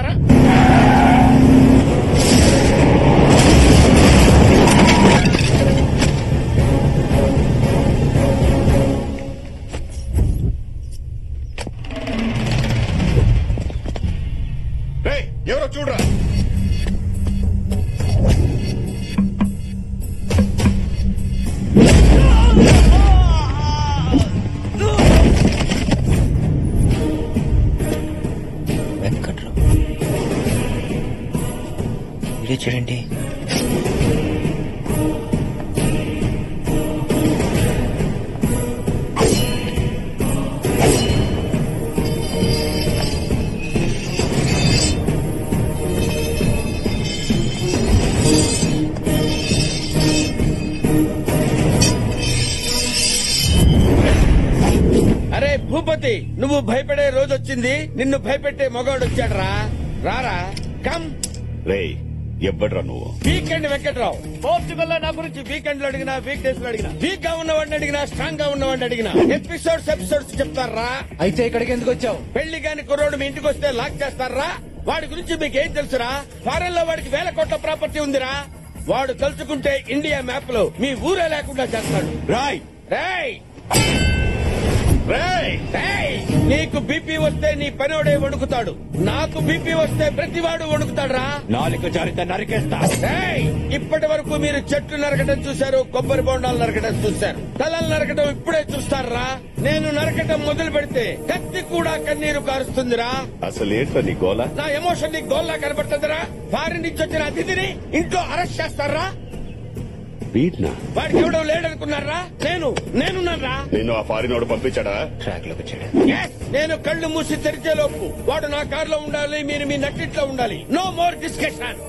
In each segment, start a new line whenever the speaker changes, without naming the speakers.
చేస్తారా? ఎవరో చూడరా.
వెంకట్రావు వీడియో చూడండి.
భూపతి, నువ్వు భయపడే రోజు వచ్చింది. నిన్ను భయపెట్టే మగవాడు వచ్చాడు. రారా కమ్.
రేయ్ ఎవ్వడ్రా నువ్వు?
వీకెండ్ వెంకట్రావు. పోర్చుగల్ లో నా గురించి వీకెండ్ లో అడిగినా, వీక్ డేస్ లో అడిగినా, వీక్ గా ఉన్నవాడిని అడిగినా, స్ట్రాంగ్ గా ఉన్నవాడిని అడిగినా ఎపిసోడ్స్ చెప్తారా?
అయితే ఇక్కడికి ఎందుకు వచ్చావు?
పెళ్లి గాని కుర్రోడు మీ ఇంటికి వస్తే లాక్ చేస్తారా? వాడి గురించి మీకు ఏం తెలుసురా? ఫారెన్ లో వాడికి 1000 కోట్ల ప్రాపర్టీ ఉందిరా. వాడు తలుచుకుంటే ఇండియా మ్యాప్ లో మీ ఊరే లేకుండా చేస్తాడు.
రాయ్
రేయ్ నీకు బీపీ వస్తే నీ పనోడే వణుకుతాడు. నాకు బీపీ వస్తే ప్రతివాడు వణుకుతాడురా.
నాలుగు జారిత నరికేస్తా.
ఇప్పటి వరకు మీరు చెట్లు నరకటం చూశారు, కొబ్బరి బొండాలు నరకటం చూశారు. తలలు నరకటం ఇప్పుడే చూస్తారా? నేను నరకటం మొదలు పెడితే కత్తి కూడా కన్నీరు కారుస్తుందిరా.
అసలు ఏంటో నీ గోల?
నా ఎమోషన్ నీకు గోల్లా కనబడుతుందిరా? ఫారిన్ నుంచి వచ్చిన అతిథిని ఇంట్లో అరెస్ట్ చేస్తారా? వాడికి ఎవడో లేడనుకున్నారా? నేనున్నారా?
నేను ఆ ఫారిన్ వాడు పంపించాడా?
ట్రాక్ లోకి వచ్చాడు.
నేను కళ్ళు మూసి తెరిచే లోపు వాడు నా కారులో ఉండాలి, మీరు మీ నట్టిట్లో ఉండాలి. No more discussion.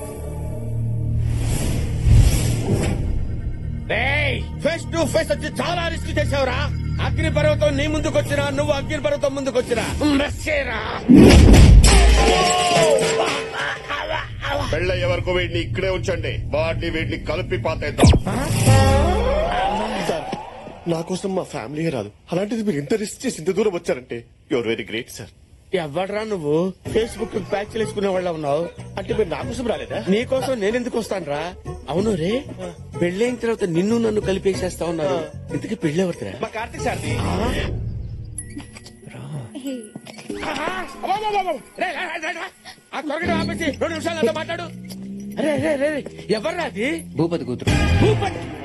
Face to face వచ్చి చాలా రిస్క్ చేసావురా. అగ్ని పర్వతం నీ ముందుకొచ్చినా, నువ్వు అగ్ని పర్వతం ముందుకొచ్చినా
పెళ్ళయ్యే వరకు వీడిని ఇక్కడే ఉంచండి. వీటిని కలిపి పాతేద్దాం.
సార్, నా కోసం మా ఫ్యామిలీ రాదు. అలాంటిది మీరు ఇంత రిస్క్ చేసి ఇంత దూరం వచ్చారంటే యువర్ వెరీ గ్రేట్ సార్.
ఎవడరా నువ్వు? ఫేస్బుక్ ప్యాచ్ వేసుకునే వాళ్ళ ఉన్నావు.
అంటే మీరు నా కోసం రాలేదా?
నీకోసం నేనెందుకు వస్తాను రా? అవును రే, పెళ్ళైన తర్వాత నిన్ను నన్ను కలిపేసేస్తా ఉన్నారు. ఇంతకీ పెళ్ళెవరిరా?
మా కార్తీక్ సార్.
ఆ త్వరగా ఆపేసి 2 నిమిషాలు మాట్లాడు. అరే ఎవర్రా అది?
భూపతి కూతురు.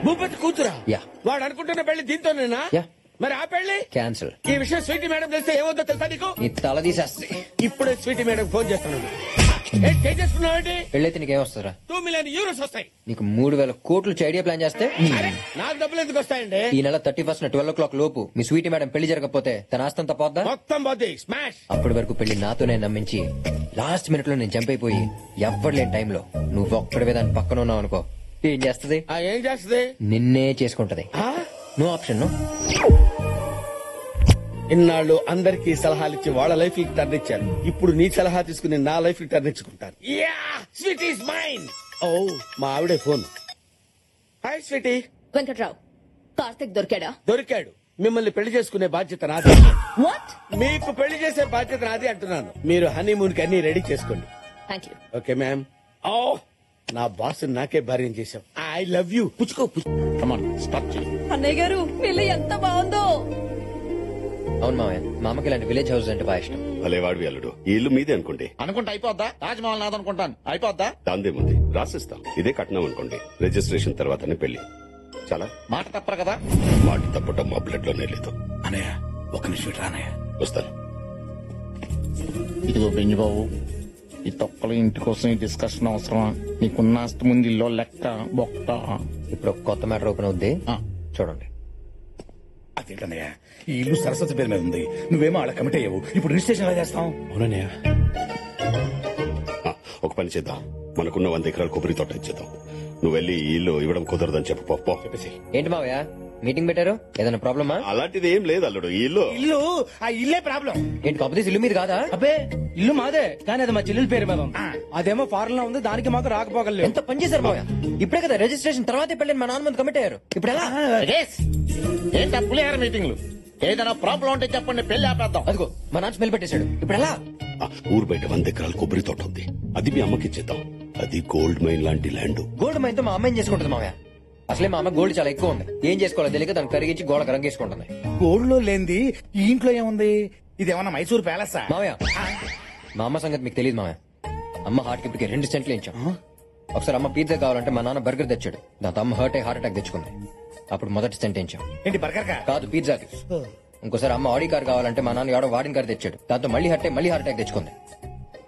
భూపతి కూతురా?
యా.
వాడు అనుకుంటున్న పెళ్లి దీంతోనేనా?
యా.
మరి ఆ పెళ్లి
క్యాన్సిల్.
ఈ విషయం స్వీటీ మేడం తెలిస్తే ఏమవుతుందో తెలుసా నీకు?
నీ తల తీసేస్తే.
ఇప్పుడే స్వీటీ మేడం ఫోన్ చేస్తున్నాడు. చేసుకున్నావు.
పెళ్ళైతే నీకేం వస్తారా?
2 మిలియన్ యూరోస్ వస్తాయి.
నీకు 3,000 కోట్లు ఐడియా ప్లాన్ చేస్తే
నాకు డబ్బులు ఎందుకు వస్తాయండి?
ఈ నెల 31st 12 o'clock లోపు మీ స్వీటీ మేడం పెళ్లి జరగకపోతే తన ఆస్తంతా పోద్దా?
మొత్తం పోద్ది. స్మాష్.
అప్పటి వరకు పెళ్లి నాతోనే నమ్మించి లాస్ట్ మినిట్ లో నేను చంపైపోయి ఎవ్వడలేని టైంలో నువ్వు ఒక్కడివే దాని పక్కన ఉన్నావు అనుకో, ఏం చేస్తది?
ఏం చేస్తది?
నిన్నే చేసుకుంటది. No option. నో.
ఇన్నాళ్ళు అందరికీ సలహాలు ఇచ్చి వాళ్ళ లైఫ్ కి టర్న్ ఇచ్చారు. ఇప్పుడు నీ సలహా తీసుకుని నా లైఫ్ కి టర్న్ ఇచ్చుకుంటాను. Sweet is mine. ఓ మా ఆవిడే phone. Hi sweetie.
Venkatrao, Karthik దొరికాడా?
దొరికాడు. మిమ్మల్ని పెళ్లి చేసుకునే బాధ్యత నాది.
వాట్?
మీకు పెళ్లి చేసే బాధ్యత నాది అంటున్నాను. మీరు హనీమూన్ కి అన్ని రెడీ చేసుకోండి.
Thank you.
Okay ma'am. ఓ నా బాస్ నాకే భార్యం చేశాం. I love you. పుచ్చుకో.
అన్నయ్య గారు పెళ్లి ఎంత బాగుందో.
అవును మామయ్య, మా అమ్మకి ఇలాంటి విలేజ్ హౌస్ అంటే బాగా ఇష్టం.
భలేవాడివి అల్లుడు. ఈ ఇల్లు మీదే అనుకోండి.
అనుకుంటే అయిపోద్దా? తాజ్మహల్ నాదనుకుంటాను. అయిపోద్దా?
దాందేముంది, రాసిస్తాం. ఇదే కట్నం అనుకోండి. రిజిస్ట్రేషన్ తర్వాతనే పెళ్లి. చాలా
మాట తప్పరు కదా?
మాట తప్పటం మా బ్లడ్ లోనే లేదు.
అనయ్య ఒక నిమిషం రానయ్య.
వస్తాను.
ఇదిగో బెంజిబాబు, ఈ తొక్కల ఇంటి కోసం ఈ డిస్కషన్ అవసరమా? నీకున్న ఆస్తి ముందు ఇల్లు లెక్క బొక్క.
ఇప్పుడు ఒక కొత్త మ్యాటర్ ఓపెన్ అవుద్ది, చూడండి.
అదేంటన్నయ్య, ఈ ఇల్లు సరస్వతి పేరు మీద ఉంది. నువ్వేమో అలా కమిట్ అయ్యావు. ఇప్పుడు రిజిస్ట్రేషన్ ఎలా చేస్తాం?
అవునన్నయ్య.
ఒక పని చేద్దాం. మనకున్న 100 ఎకరాల కొబ్బరి తోట ఇచ్చేద్దాం. నువ్వు వెళ్ళి ఈ ఇల్లు ఇవ్వడం కుదరదని చెప్పు. చెప్పేసి.
ఏంటి మావయ్య మీటింగ్ పెట్టారు? ఏదైనా ప్రాబ్లమా?
అలాంటిది ఏం లేదు అల్లుడు. ఈ ఇల్లు
ఆ ఇల్లే ప్రాబ్లం.
ఏంటి కాంపిటీస్ ఇల్లు మీద కాదా?
అబ్బే ఇల్లు మాదే, కానీ అది మా చెల్లెల పేరు మీద ఉంది. అదేమో ఫారెన్ లో ఉంది, దానికి మాకు రాకపోగలేదు.
ఎంత పని చేశారు మావయ్య. ఇప్పుడే కదా రిజిస్ట్రేషన్ తర్వాతే పెళ్ళని మా నాన్న ముందు కమిట్ అయ్యారు. ఇప్పుడు ఎలా?
ఏంటా పులిహార మీటింగ్లు? ఏదైనా ప్రాబ్లం ఉంటే చెప్పండి, పెళ్లి ఆపేద్దాం.
అదిగో మా నాన్న స్మెల్ పెట్టేశాడు. ఇప్పుడు ఎలా?
ఊరు బయట 100 ఎకరాల కొబ్బరి తోట ఉంది, అది మీ అమ్మకి ఇచ్చేద్దాం. అది గోల్డ్ మైన్ లాంటి ల్యాండ్.
గోల్డ్ మైన్తో మా అమ్మాయిని చేసుకుంటుంది మామయ్య. అసలే మా అమ్మ గోల్డ్ చాలా ఎక్కువ ఉంది. ఏం చేసుకోవాలో తెలియక దాన్ని కరిగించి గోడకు రంగేసుకుంటుంది.
గోల్డ్ లో లేనిది ఈ ఇంట్లో ఏముంది? ఇదేమన్నా మైసూర్ ప్యాలెసా?
మామయ్య, మా అమ్మ సంగతి మీకు తెలియదు మామయ్య. అమ్మ హార్ట్ కి 2 సెంట్లు ఇచ్చాం. ఒకసారి అమ్మ పిజ్జా కావాలంటే మా నాన్న బర్గర్ తెచ్చాడు. దాంతో అమ్మ హార్ట్ అటాక్ తెచ్చుకుంది. అప్పుడు మొదటి సెంట్ ఇచ్చాం.
ఏంటి బర్గర్ కా?
కాదు, పిజ్జాకి. ఇంకోసారి అమ్మ ఆడి కార్ కావాలంటే మా నాన్న ఎవడో వాడిన కార్ తెచ్చాడు. దాంతో మళ్ళీ హార్ట్ అటాక్ తెచ్చుకుంది.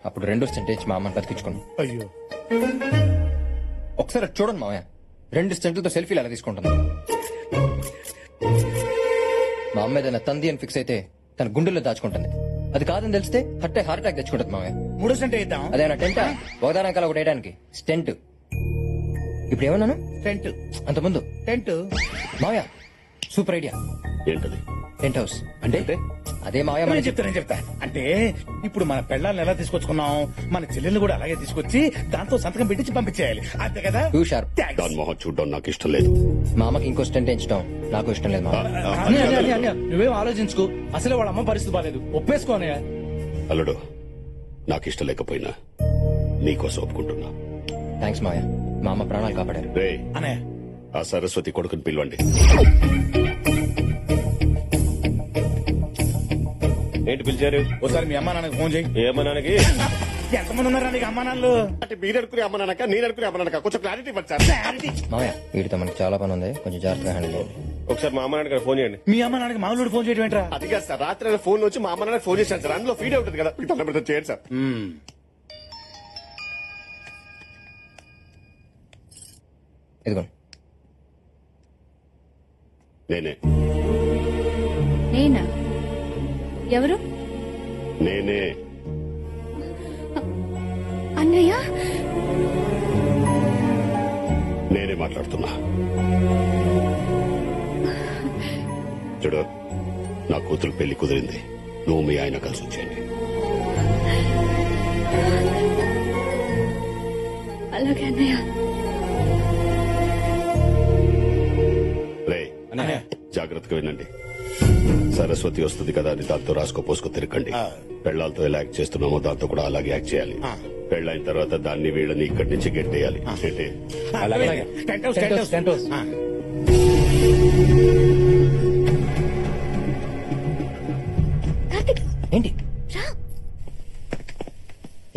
అప్పుడు 2 సెంట్ ఇచ్చి మా అమ్మని బతికించుకున్నాం.
అయ్యో,
ఒకసారి అది చూడండి మామయ్య, 2 సెంట్లతో సెల్ఫీలు ఎలా తీసుకుంటుంది. మా అమ్మ ఏదైనా తంది అని ఫిక్స్ అయితే తన గుండెల్లో దాచుకుంటుంది. అది కాదని తెలిస్తే హార్ట్ అటాక్ తెచ్చుకుంటుంది మామయ్య.
3 సెంట్ ఇద్దాం.
అదేనా టెంటా? ఒకదానికాల ఒకటి వేయడానికి స్టెంట్. ఇప్పుడు ఏమన్నాను?
టెంట్.
అంత ముందు
టెంట్.
మావయ్య సూపర్ ఐడియా.
ఏంటది?
టెంట్ హౌస్ అంటే అదే మావయ్య.
నేను చెప్తా. అంటే ఇప్పుడు మన పెళ్ళాలను ఎలా తీసుకొచ్చుకున్నాం, మన చెల్లెల్ని కూడా అలాగే తీసుకొచ్చి దాంతో సంతకం పెట్టించి పంపించేయాలి, అంతే కదా?
Two sharp.
దాని మొహం చూడడం నాకు ఇష్టం లేదు.
మా అమ్మకి ఇంకో స్టెంట్ ఎంచడం నాకు ఇష్టం లేదు మావయ్య.
అన్నయ్య, నువ్వేం ఆలోచించుకో. అసలే వాళ్ళ అమ్మ పరిస్థితి బాలేదు. ఒప్పేసుకో అన్నయ్య.
అల్లుడు, నాకు ఇష్టం లేకపోయినా నీకోసం ఒప్పుకుంటున్నా.
థ్యాంక్స్ మావయ్య, మా అమ్మ ప్రాణాలు కాపాడారు.
రే,
అనే
ఆ సరస్వతి కొడుకుని పిలవండి.
ఏంటి పిలిచారు?
ఒకసారి మీ అమ్మా నాన్నకి ఫోన్ చేయి.
ఏమన్నానికి?
ఎంతమంది ఉన్నారా నీకు అమ్మా నాన్నలు?
అంటే మీరు అనుకునే అమ్మనాక, నేను అనుకునే అమ్మనాక, కొంచెం క్లారిటీ ఇవ్వండి సార్.
మావయ్య వీటితో మనకి చాలా పని ఉంది, కొంచెం జాగ్రత్తగా హ్యాండిల్ చేయండి.
ఒకసారి మా అమ్మ నాన్నకి ఫోన్ చేయండి.
మీ అమ్మా నాన్నకి మామూలు ఫోన్ చేయడం ఏంట్రా?
అది కాదు సార్, రాత్రి ఫోన్ వచ్చి మా అమ్మ నాన్న ఫోన్ చేశాను సార్. అందులో ఫీడ్ అవుతుంది కదా, మీకు తొందర చేయండి సార్.
ఇదిగోండి.
నేనే
నేనా? ఎవరు?
నేనే
అన్నయ్య.
నేనే మాట్లాడుతున్నా. చూడు, నా కూతురు పెళ్లి కుదిరింది. నువ్వు మీ ఆయన కలిసి వచ్చేయండి.
అలాగే అన్నయ్య.
రే, జాగ్రత్తగా వినండి. సరస్వతి వస్తుంది కదా అని దాంతో రాసుకో పోసుకో తిరగండి. పెళ్లాలతో ఎలా యాక్ట్ చేస్తున్నామో దాంతో కూడా అలాగే యాక్ట్ చేయాలి. పెళ్ళైన తర్వాత దాన్ని వీళ్ళని ఇక్కడి నుంచి గెట్టేయాలి.
Tent house, tent house, tent house.
Karthik,
ఏంటి
రా.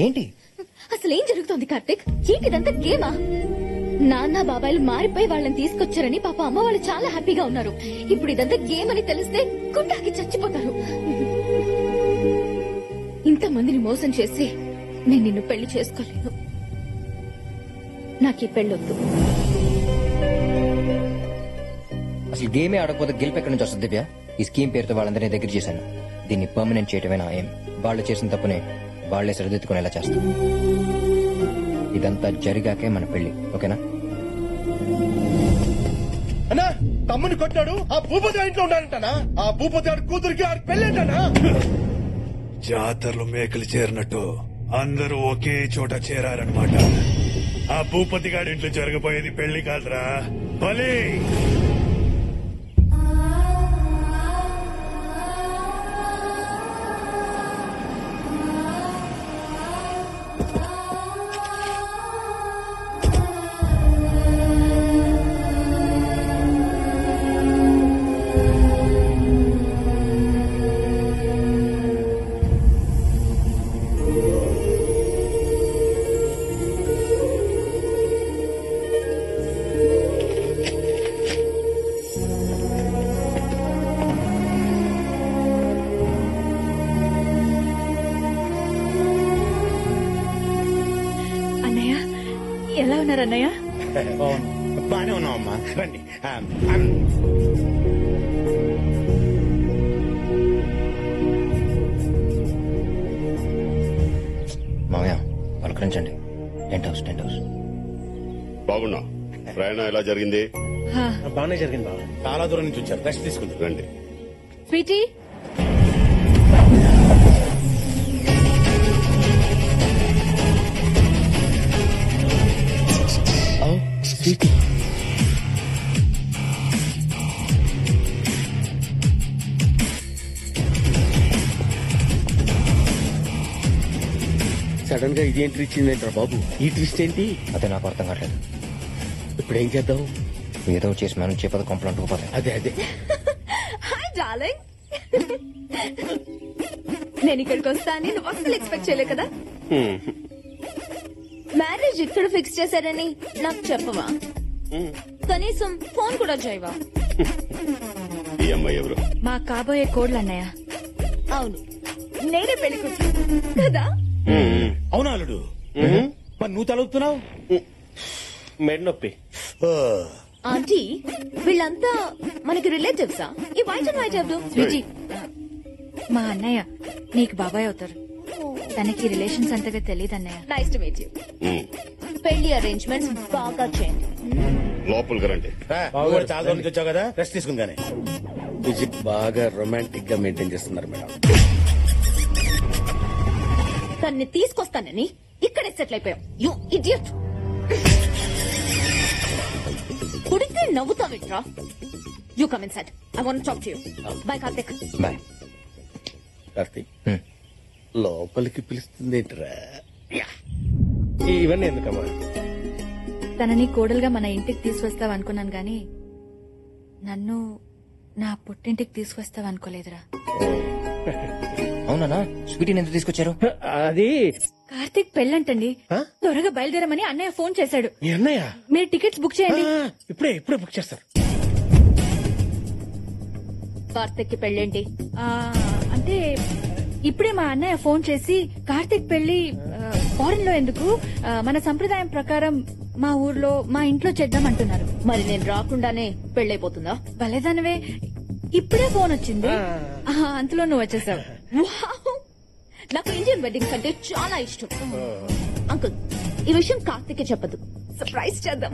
ఏంటి
అసలు ఏం జరుగుతోంది కార్తిక్? ఏంటిదంతా గేమా? నాన్న బాబాయిలు మారిపోయి వాళ్ళని తీసుకొచ్చారని పాప అమ్మ వాళ్ళు చాలా హ్యాపీగా ఉన్నారు. ఇప్పుడు ఇదంతా గేమ్ అని తెలిస్తే గుండాకి చచ్చిపోతారు. ఇంతమందిని మోసం చేసి నేను నిన్ను పెళ్లి చేసుకోలేను. నాకు ఈ పెళ్ళొద్దు.
అసలు గేమే ఆడకపోతే గెలుపు ఎక్కడి నుంచి వస్తుంది దివ్య? ఈ స్కీమ్ పేరుతో వాళ్ళందరినీ దగ్గర చేశాను. దీన్ని పర్మనెంట్ చేయటమే నా ఏం. వాళ్ళు చేసిన తప్పునే వాళ్లే సరిదిద్దుకునేలా చేస్తాం. ఇదంతా జరిగాకే మన పెళ్లి, ఓకేనా?
అన్నా, తమ్ముని కొట్టాడు. ఆ భూపతి ఇంట్లో ఉన్నాడంటనా? ఆ భూపతి ఆడి కూతురికి ఆడి పెళ్ళేంటనా?
జాతరలో మేకలు చేరినట్టు అందరూ ఒకే చోట చేరారనమాట. ఆ భూపతి గారి ఇంట్లో జరగబోయేది పెళ్లి కాదురా, బలి.
ఎలా ఉన్నారు అన్నయ్య?
బానే ఉన్నావమ్మా, రండి.
మామయ్య పలకరించండి. Tent house, tent house.
బాగున్నా? ప్రయాణం ఎలా జరిగింది?
బాగానే జరిగింది బాబు.
చాలా దూరం నుంచి వచ్చారు, రెస్ట్ తీసుకుంటారు.
రండి.
స్వీటీ,
సడన్ గా ఇది ఎంట్రీ ఇచ్చిందేంట్రా బాబు? ఈ ట్విస్ట్ ఏంటి?
అదే నాకు అర్థం కావట్లేదు.
ఇప్పుడు ఏం చేద్దాం?
ఏదో చేసి మనం చెప్పదు కంప్లైంట్ పోతాయి.
అదే
హాయ్ డార్లింగ్. నేను ఇక్కడికి వస్తానని నువ్వు అసలు ఎక్స్పెక్ట్ చేయలే కదా. మ్యారేజ్ ఇక్కడ ఫిక్స్ చేశారని నాకు చెప్పవా? కనీసం ఫోన్ కూడా చేయవా?
ఈ అమ్మాయి ఎవరు?
మా కాబోయే కోడ్లు అన్నయ్య. అవును, నేనే పెళ్లి కూతురు కదా.
అవునా అల్లుడు? మరి నువ్వు తలుపుతున్నావు?
మెడ్ నొప్పి.
ఆంటీ, వీళ్ళంతా మనకి రిలేటివ్సా? ఈ వైట్ అండ్ వైట్ ఎవరు? స్వీటీ,
మా అన్నయ్య నీకు బాబాయ్ అవుతారు. తనకి రిలేషన్స్ అంతగా తెలియదు అన్నయ్య.
Nice to meet you. పెళ్లి అరేంజ్మెంట్స్ బాగా చేయండి.
లోపలికి రండి.
చాలా దూరం నుంచి వచ్చావు కదా, రెస్ట్ తీసుకుని కానీ.
విజిట్ బాగా రొమాంటిక్ గా మెయింటైన్ చేస్తున్నారు మేడం.
తన్ని తీసుకొస్తానని ఇక్కడే సెటిల్ అయిపోయాం. You idiot. కుడితే నవ్వుతావిట్రా. You come inside. I want talk to you. Bye Karthik.
Bye.
Karthik, లోపలికి పిలుస్తుందేంట్రా?
ఇవన్నీ ఎందుకమ్మా?
తనని కోడలుగా మన ఇంటికి తీసుకొస్తావు అనుకున్నాను గాని నన్ను నా పుట్టింటికి తీసుకొస్తావు అనుకోలేదురా.
అవునా? స్వీటీని ఎందుకు తీసుకొచ్చారు?
అది
కార్తీక్ పెళ్ళంటండి. త్వరగా బయలుదేరమని అన్నయ్య ఫోన్ చేశాడు.
మీ అన్నయ్య
మీరు టికెట్స్ బుక్ చేయండి.
ఇప్పుడే బుక్ చేస్తారు.
కార్తిక్ కి పెళ్ళేంటి?
అంటే ఇప్పుడే మా అన్నయ్య ఫోన్ చేసి కార్తీక్ పెళ్లి ఫారెన్ లో ఎందుకు, మన సంప్రదాయం ప్రకారం మా ఊర్లో మా ఇంట్లో చేద్దాం అంటున్నారు.
మరి నేను రాకుండానే పెళ్ళైపోతుందా?
భలేదానవే, ఇప్పుడే ఫోన్ వచ్చింది. అంతలో నువ్వు వచ్చేసావు.
వావ్! నాకు ఇండియన్ వెడ్డింగ్స్ అంటే చాలా ఇష్టం. అంకుల్, ఈ విషయం కార్తిక్ చెప్పదు. సర్ప్రైజ్ చేద్దాం.